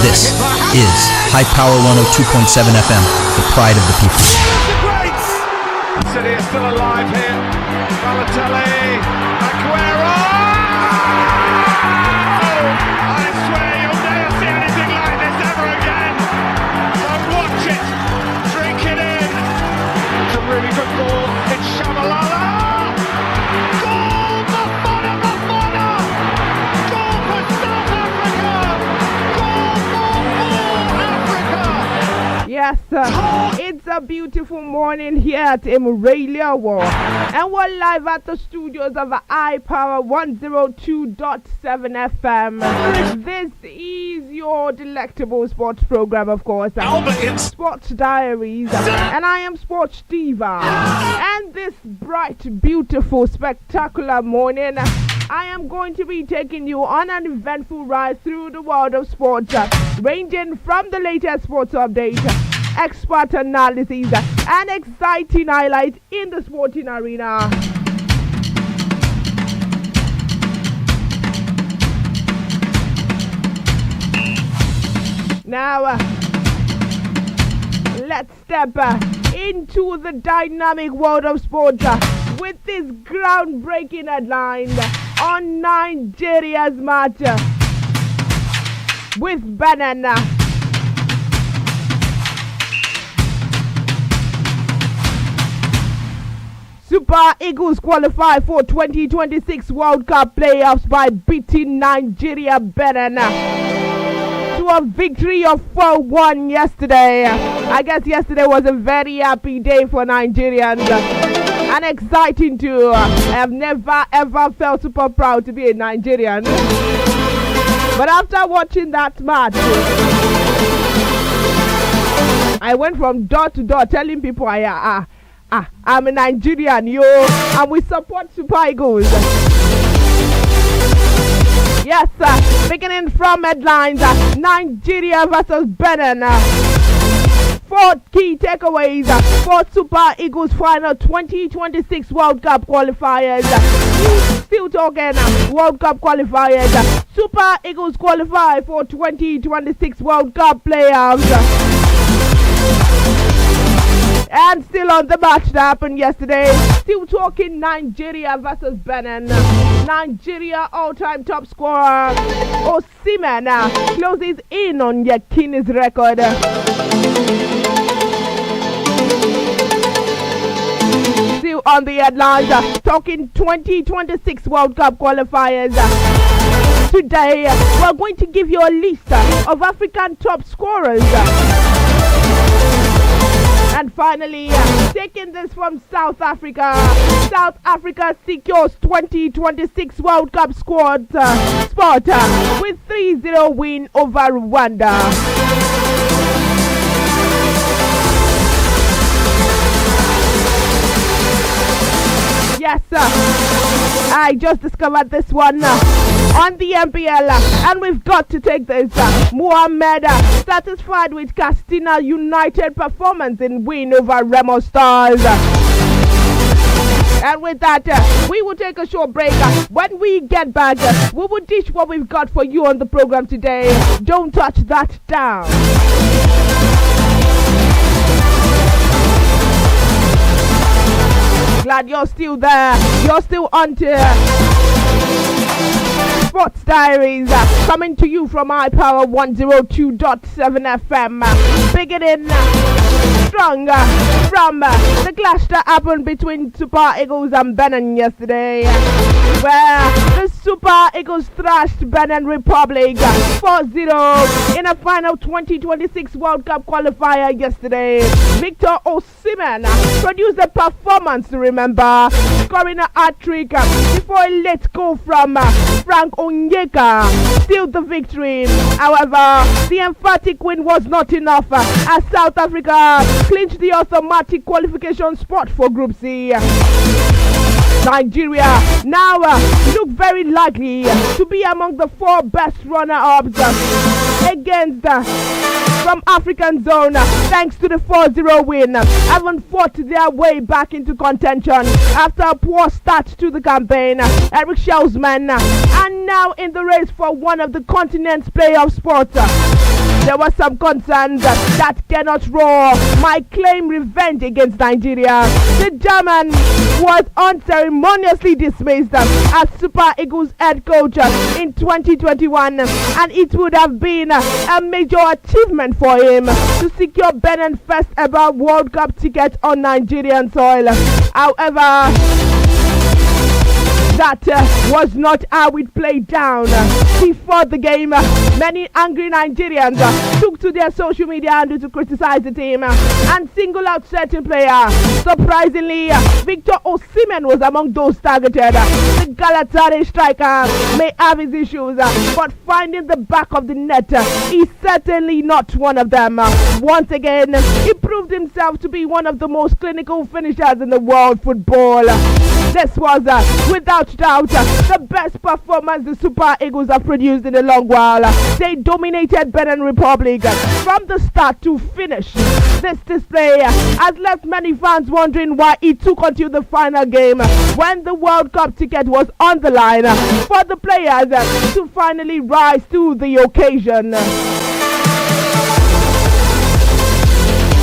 This is High Power 102.7 FM, the pride of the people. City is still alive here. Balotelli, Aguero! I swear you'll never see anything like this ever again. So watch it, drink it in. It's a really good ball. It's Shabalala. Goal, Bafana! Goal for South Africa. Goal for Africa. Yes, it's a beautiful morning here at INIOLUWA, and we're live at the studios of High Power 102.7 FM. This is your delectable sports program, of course, Sports Diaries, and I am Sports Diva. And this bright, beautiful, spectacular morning, I am going to be taking you on an eventful ride through the world of sports, ranging from the latest sports update, expert analysis, and exciting highlights in the sporting arena. Now, let's step into the dynamic world of sports with this groundbreaking headline on Nigeria's match with Benin. Super Eagles qualify for 2026 World Cup playoffs by beating Nigeria Benin to a victory of 4-1 yesterday. I guess yesterday was a very happy day for Nigerians and exciting too. I have never ever felt super proud to be a Nigerian. But after watching that match, I went from door to door telling people I'm a Nigerian, and we support Super Eagles. Yes, beginning from headlines, Nigeria versus Benin. 4 key takeaways for Super Eagles final 2026 World Cup qualifiers. Still talking World Cup qualifiers. Super Eagles qualify for 2026 World Cup playoffs. And still on the match that happened yesterday, still talking Nigeria versus Benin. Nigeria all-time top scorer Osimhen closes in on Yakini's record. Still on the headlines, talking 2026 World Cup qualifiers. Today, we're going to give you a list of African top scorers. And finally, taking this from South Africa, South Africa secures 2026 World Cup spot with 3-0 win over Rwanda. Yes, I just discovered this one on the MPL, and we've got to take this. Mohamed satisfied with Castina United performance in win over Remo Stars. And with that, we will take a short break. When we get back, we will dish what we've got for you on the program today. Don't touch that down. Glad you're still there. You're still on to Sports Diaries, coming to you from High Power 102.7 FM. Beginning strong from the clash that happened between Super Eagles and Benin yesterday, where the Super Eagles thrashed Benin Republic 4-0 in a final 2026 World Cup qualifier yesterday. Victor Osimhen produced a performance to remember, scoring a hat-trick before a late goal from Frank Onyeka sealed the victory. However, the emphatic win was not enough as South Africa clinched the automatic qualification spot for Group C. Nigeria now look very likely to be among the 4 best runner-ups against from African zone, thanks to the 4-0 win, haven't fought their way back into contention after a poor start to the campaign. Eric Schellsman are now in the race for one of the continent's playoff spots. there were some concerns that cannot roar might claim revenge against Nigeria. The German was unceremoniously dismissed as Super Eagles head coach in 2021, and it would have been a major achievement for him to secure Benin's first ever World Cup ticket on Nigerian soil. However, that was not how it played down. Before the game, many angry Nigerians took to their social media handle to criticize the team and single out certain players. Surprisingly, Victor Osimhen was among those targeted. The Galatasaray striker may have his issues, but finding the back of the net is certainly not one of them. Once again, he proved himself to be one of the most clinical finishers in the world football. This was, without doubt, the best performance the Super Eagles have produced in a long while. They dominated Benin Republic from the start to finish. This display has left many fans wondering why it took until the final game, when the World Cup ticket was on the line, for the players to finally rise to the occasion.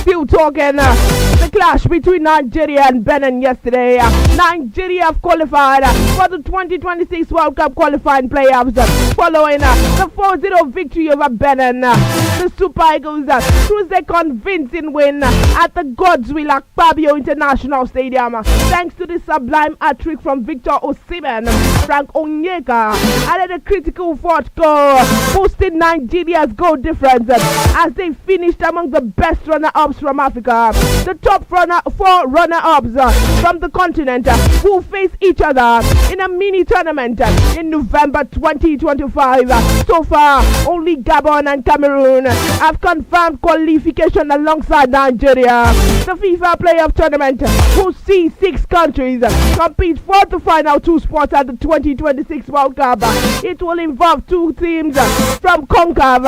Still talking the clash between Nigeria and Benin yesterday. Nigeria have qualified for the 2026 World Cup qualifying playoffs following the 4-0 victory over Benin. The Super Eagles cruised a convincing win at the Godswill Akpabio International Stadium thanks to the sublime hat-trick from Victor Osimhen. Frank Onyeka added a critical fourth goal, boosting Nigeria's goal difference as they finished among the best runner-ups from Africa. The top four runner-ups from the continent will face each other in a mini tournament in November 2025. So far, only Gabon and Cameroon have confirmed qualification alongside Nigeria. The FIFA playoff tournament will see 6 countries compete for the final 2 spots at the 2026 World Cup. It will involve 2 teams from CONCACAF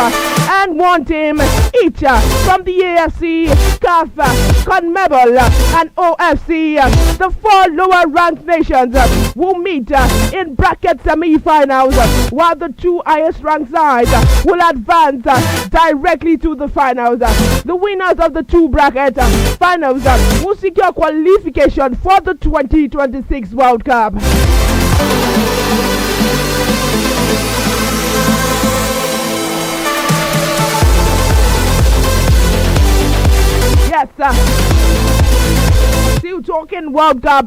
and 1 team each from the AFC, CAF, CONMEBOL and OFC. The 4 lower ranked nations will meet in bracket semi-finals, while the 2 highest ranked sides will advance directly to the finals. The winners of the 2 bracket finals will secure qualification for the 2026 World Cup. Yes, still talking World Cup.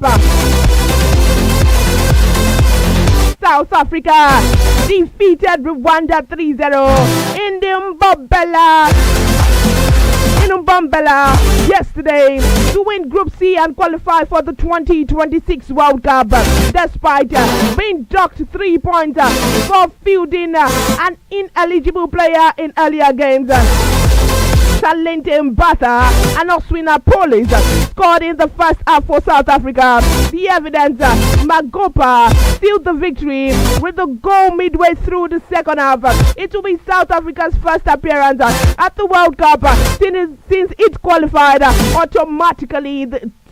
South Africa defeated Rwanda 3-0 in Mbombela yesterday to win Group C and qualify for the 2026 World Cup, despite being docked 3 points for fielding an ineligible player in earlier games. Talente Mbata and Oswina Polis scored in the first half for South Africa. The evidence, Magopa sealed the victory with a goal midway through the second half. It will be South Africa's first appearance at the World Cup since it qualified automatically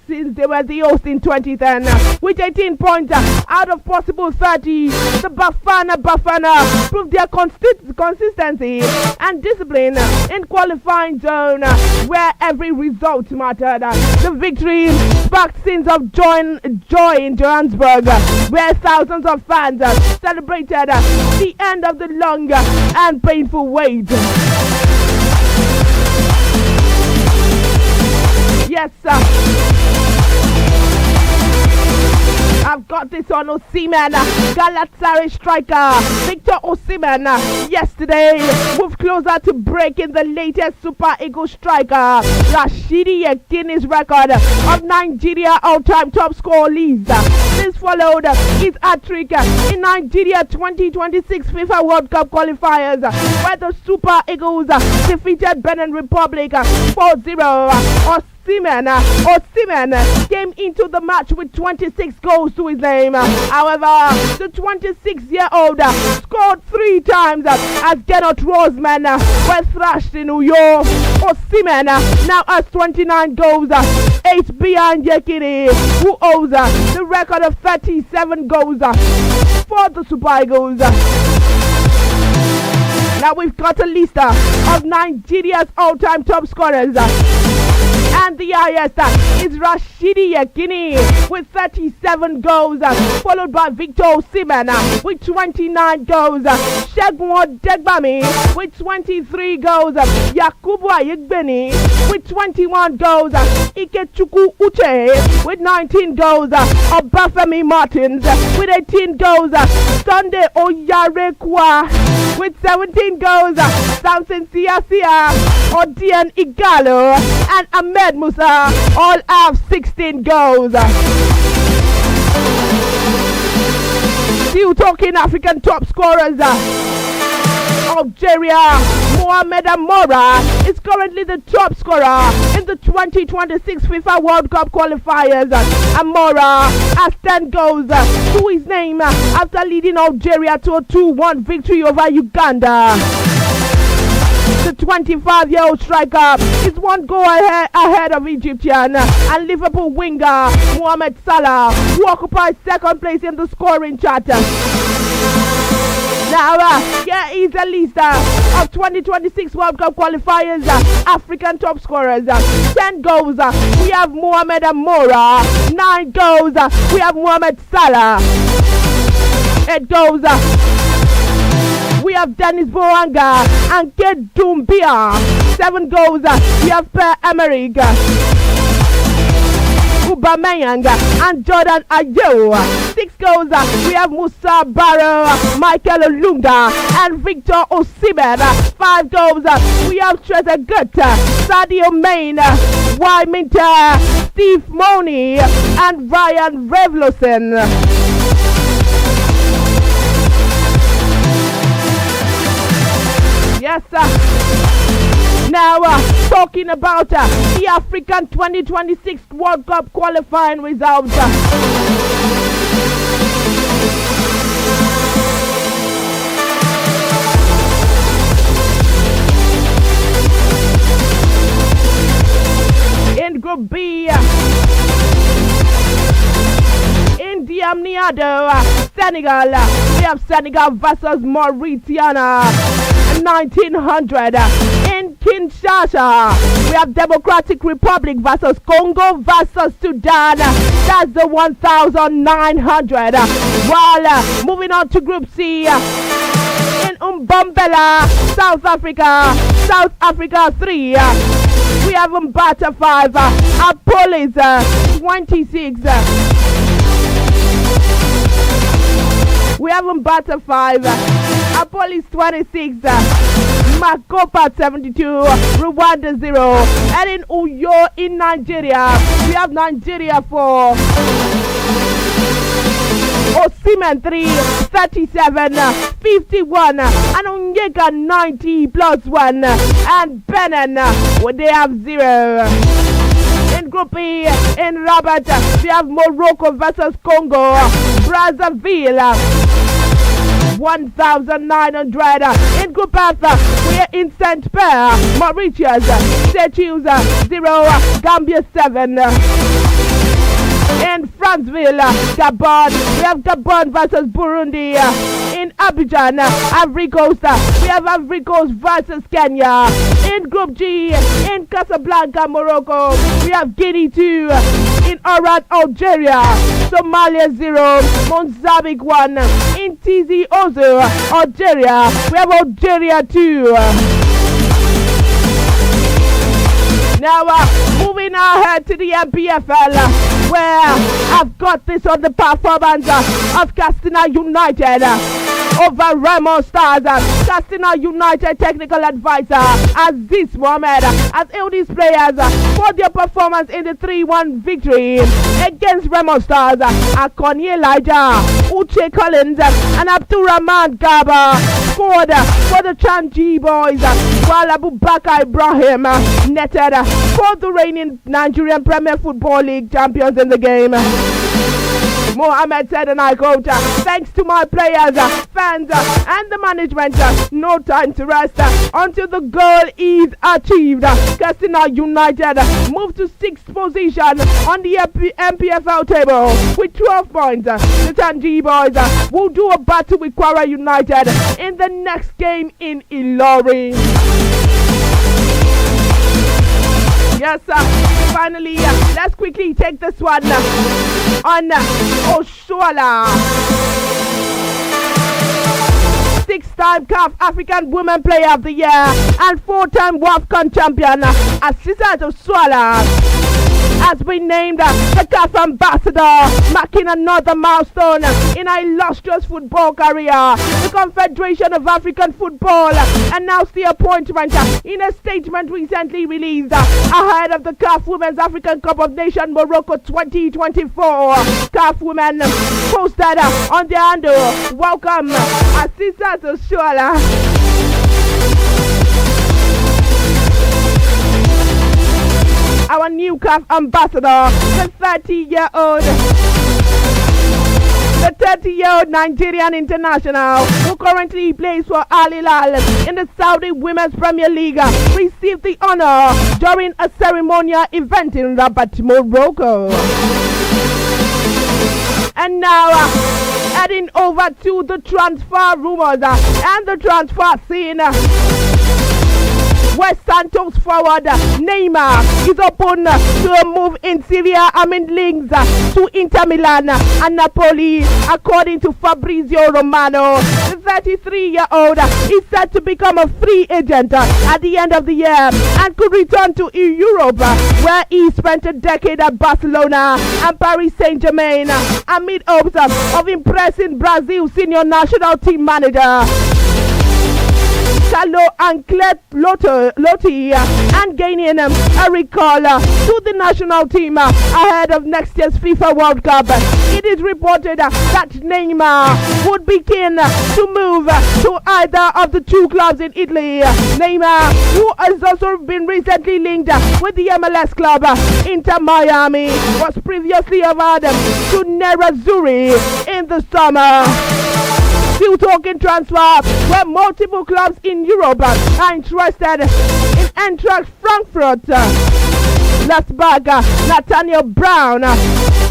since they were the host in 2010. With 18 points out of possible 30, the Bafana proved their consistency and discipline in qualifying zone where every result mattered. The victory sparked scenes of joy in Johannesburg, where thousands of fans celebrated the end of the long and painful wait. Yes, I've got this on Osimhen. Galatasaray striker Victor Osimhen yesterday moved closer to breaking the latest Super Eagles striker Rashidi Yekini's record of Nigeria all-time top scorer list. This followed his hat-trick in Nigeria 2026 FIFA World Cup qualifiers, where the Super Eagles defeated Benin Republic 4-0. Osimhen came into the match with 26 goals to his name. However, the 26-year-old scored 3 times as Gennot Roseman were thrashed in Uyo. Osimhen now has 29 goals, 8 behind Yekini, who owes the record of 37 goals for the Super Eagles. Now we've got a list of Nigeria's all-time top scorers. And the highest is Rashidi Yekini with 37 goals, followed by Victor Osimhen with 29 goals, Segun Odegbami with 23 goals, Yakubu Ayegbeni with 21 goals, Ikechukwu Uche with 19 goals, Obafemi Martins with 18 goals, Sunday Oyarekwa with 17 goals, Samson Siasia, Odian Igalo, and Ahmed Musa all have 16 goals. Still talking African top scorers. Algeria, Mohamed Amora is currently the top scorer in the 2026 FIFA World Cup qualifiers. Amora has 10 goals to his name after leading Algeria to a 2-1 victory over Uganda. The 25-year-old striker is one goal ahead of Egyptian and Liverpool winger Mohamed Salah, who occupies second place in the scoring chart. Now, here is a list of 2026 World Cup qualifiers, African top scorers. 10 goals, we have Mohamed Amora. 9 goals, we have Mohamed Salah. 8 goals, we have Dennis Boanga and Ked Doumbia. 7 goals, we have Pierre-Emerick Aubameyang and Jordan Ayew. 6 goals, we have Musa Barrow, Michael Olunga and Victor Osimhen. 5 goals, we have Trezeguet, Sadio Mane, Wyminter, Steve Money and Ryan Revlosen. Yes, now talking about the African 2026 World Cup qualifying results. In Group B, in Diamniadio, Senegal, we have Senegal versus Mauritania. 1900. In Kinshasa, we have Democratic Republic versus Congo versus Sudan. That's the 1900. While moving on to Group C, in Mbombela, South Africa 3. We have Mbata 5, Apolis 26. We have Mbata 5, Apolis 26, Makopa 72, Rwanda 0. And in Uyo in Nigeria, we have Nigeria 4, Osimhen 3, 37, 51, and Onyeka 90 plus 1, and Benin, they have 0. In Group E, in Rabat, we have Morocco versus Congo, Brazzaville, 1900. In Group F, we are in St. Pierre, Mauritius, Seychelles 0, Gambia 7. In Franceville, Gabon, we have Gabon versus Burundi. In Abidjan, Ivory Coast, we have Ivory Coast versus Kenya. In Group G, in Casablanca, Morocco, we have Guinea 2. In Oran, Algeria, Somalia 0, Mozambique 1. In TZ Ozo, Algeria, we have Algeria 2. Now, moving ahead to the MPFL, where I've got this on the performance of Castina United over Remo Stars. Castina United technical advisor Aziz Mohammed has hailed these players for their performance in the 3-1 victory against Remo Stars. Akoni Elijah, Uche Collins, and Abdurrahman Gaba scored for the Changi boys, while Abubakar Ibrahim netted for the reigning Nigerian Premier Football League champions in the game. Mohammed said, and I quote, thanks to my players, fans, and the management, no time to rest until the goal is achieved. Katsina United moved to 6th position on the MPFL table with 12 points. The Tangi boys will do a battle with Kwara United in the next game in Ilori. Yes, finally, let's quickly take this one on Oshuala. 6-time CAF African Women Player of the Year and 4-time WAFCON champion, Asisat Oshuala has been named the CAF ambassador, marking another milestone in her illustrious football career. The Confederation of African Football announced the appointment in a statement recently released ahead of the CAF Women's African Cup of Nations Morocco 2024. CAF Women posted on their handle, welcome Asisat Oshuala. Our new CAF ambassador, the 30-year-old Nigerian international who currently plays for Al Hilal in the Saudi Women's Premier League, received the honor during a ceremonial event in Rabat, Morocco. And now, heading over to the transfer rumors and the transfer scene. West Santos forward Neymar is open to a move in Syria amid links to Inter Milan and Napoli, according to Fabrizio Romano. The 33-year-old is set to become a free agent at the end of the year and could return to Europe, where he spent a decade at Barcelona and Paris Saint-Germain, amid hopes of impressing Brazil senior national team manager Carlo Ancelotti and gaining a recall to the national team ahead of next year's FIFA World Cup. It is reported that Neymar would be keen to move to either of the two clubs in Italy. Neymar, who has also been recently linked with the MLS club Inter Miami, was previously awarded to Nerazzurri in the summer. Still talking transfer, where multiple clubs in Europe are interested in Eintracht Frankfurt, Lasberg, Nathaniel Brown,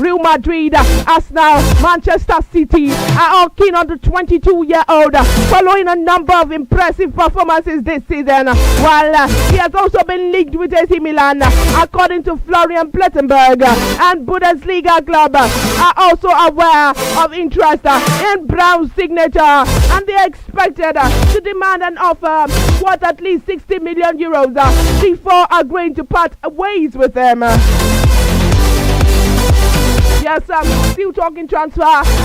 Real Madrid, Arsenal, Manchester City are all keen on the 22-year-old following a number of impressive performances this season, while he has also been linked with AC Milan, according to Florian Plettenberg, and Bundesliga club are also aware of interest in Brown's signature, and they are expected to demand an offer worth at least 60 million euros before agreeing to part ways with them. Yes, still talking transfer.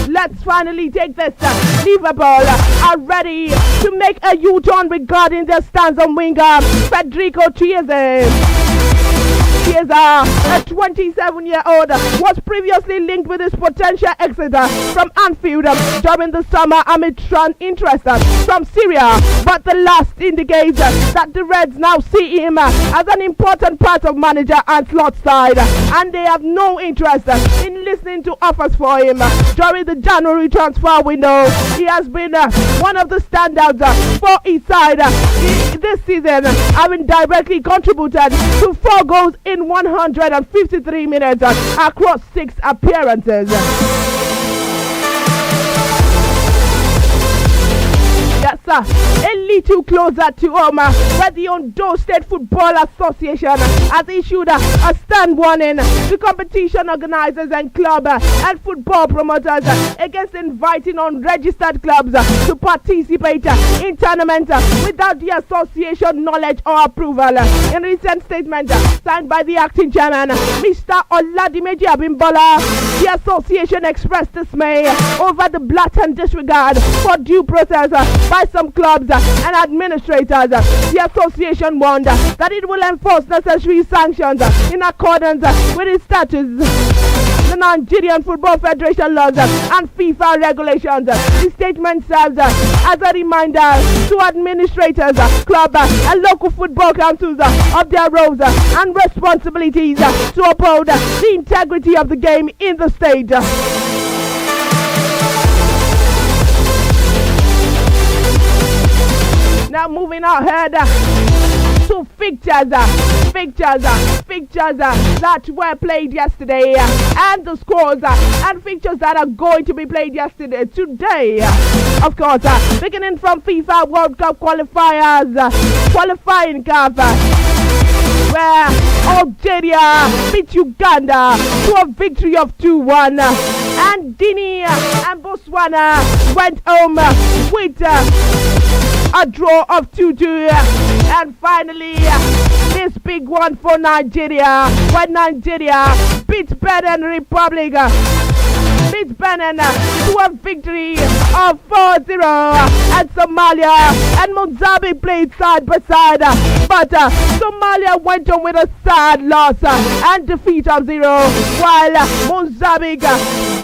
Let's finally take this. Liverpool are ready to make a U-turn regarding their stance on winger Federico Chiesa. Chiesa, a 27-year-old, was previously linked with his potential exit from Anfield during the summer amid interest from Syria, but the last indicates that the Reds now see him as an important part of manager Ancelotti's side, and they have no interest in listening to offers for him. During the January transfer window, he has been one of the standouts for his side this season, having directly contributed to 4 goals in 153 minutes across 6 appearances. Yes, sir. A little closer to home, where the Ondo State Football Association has issued a stand warning to competition organizers and club and football promoters against inviting unregistered clubs to participate in tournaments without the association knowledge or approval. In a recent statement signed by the acting chairman, Mr. Oladimeji Abimbola, the association expressed dismay over the blatant disregard for due process by some clubs and administrators. The association warned that it will enforce necessary sanctions in accordance with its statutes, the Nigerian Football Federation laws and FIFA regulations. The statement serves as a reminder to administrators, club and local football councils of their roles and responsibilities to uphold the integrity of the game in the state. Now moving ahead to fixtures that were played yesterday and the scores and fixtures that are going to be played today. Of course, beginning from FIFA World Cup qualifying cup, where Algeria beat Uganda to a victory of 2-1, and Guinea and Botswana went home with a draw of 2-2, and finally this big one for Nigeria, when Nigeria beat Benin Republic, beat Benin to a victory of 4-0, and Somalia and Mozambique played side by side, but Somalia went on with a sad loss and defeat of 0, while Mozambique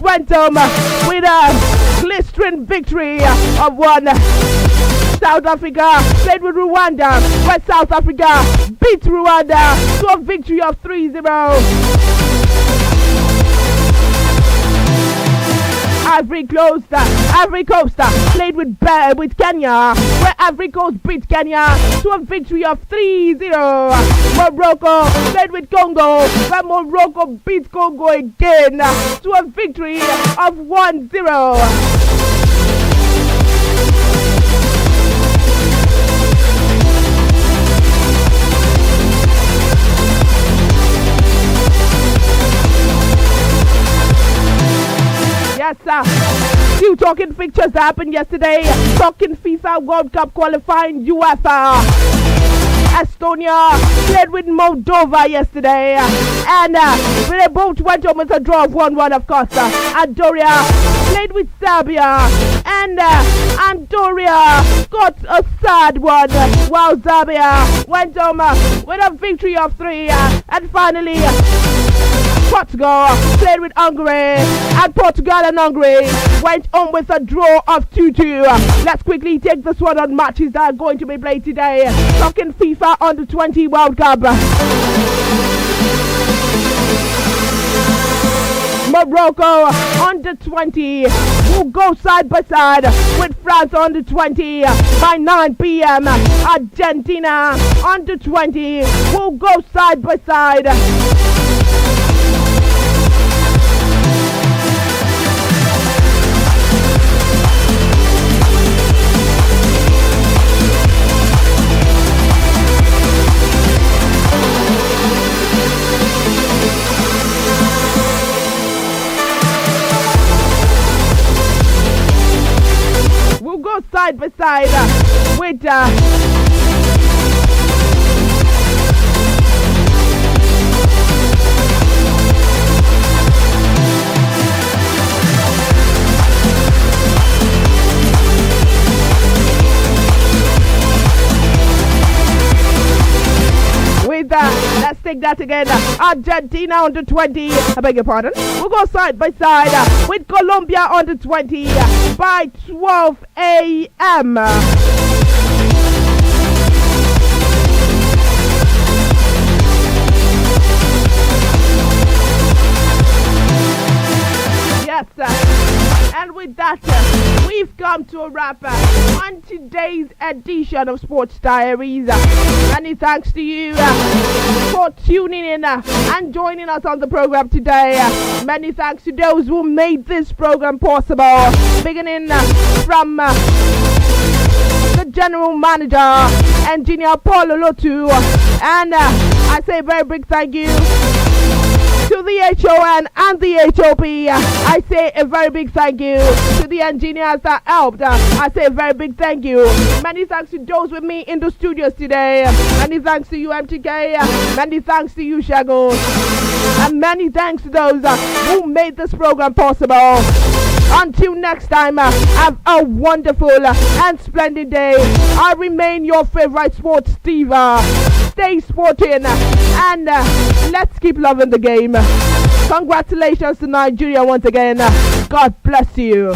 went home with a glistering victory of 1. South Africa played with Rwanda, where South Africa beat Rwanda to a victory of 3-0. Ivory Coast played with Kenya, where Ivory Coast beat Kenya to a victory of 3-0. Morocco played with Congo, where Morocco beat Congo again to a victory of 1-0. Yes, sir. Still talking fixtures that happened yesterday. Talking FIFA World Cup qualifying UEFA. Estonia played with Moldova yesterday, and they both went home with a draw of 1-1, of course. Andorra played with Serbia, and Andorra got a sad one, while Serbia went home with a victory of 3, and finally Portugal played with Hungary, and Portugal and Hungary went home with a draw of 2-2. Let's quickly take this one on matches that are going to be played today. Talking FIFA Under-20 World Cup. Morocco Under-20 will go side by side with France Under-20 by 9 p.m. Argentina Under-20 will go side by side. We'll go side by side with let's take that again. Argentina Under-20, I beg your pardon. We'll go side by side with Colombia Under-20 by 12 a.m. Yes, and with that, we've come to a wrap on today's edition of Sports Diaries. Many thanks to you for tuning in and joining us on the program today. Many thanks to those who made this program possible, beginning from the general manager, engineer Paul Olotu, and I say a very big thank you to the HON and the HOP. I say a very big thank you to the engineers that helped. I say a very big thank you. Many thanks to those with me in the studios today. Many thanks to you, MTK. Many thanks to you, Shago. And many thanks to those who made this program possible. Until next time, have a wonderful and splendid day. I remain your favorite sports Steve. Stay sporting and let's keep loving the game. Congratulations to Nigeria once again. God bless you.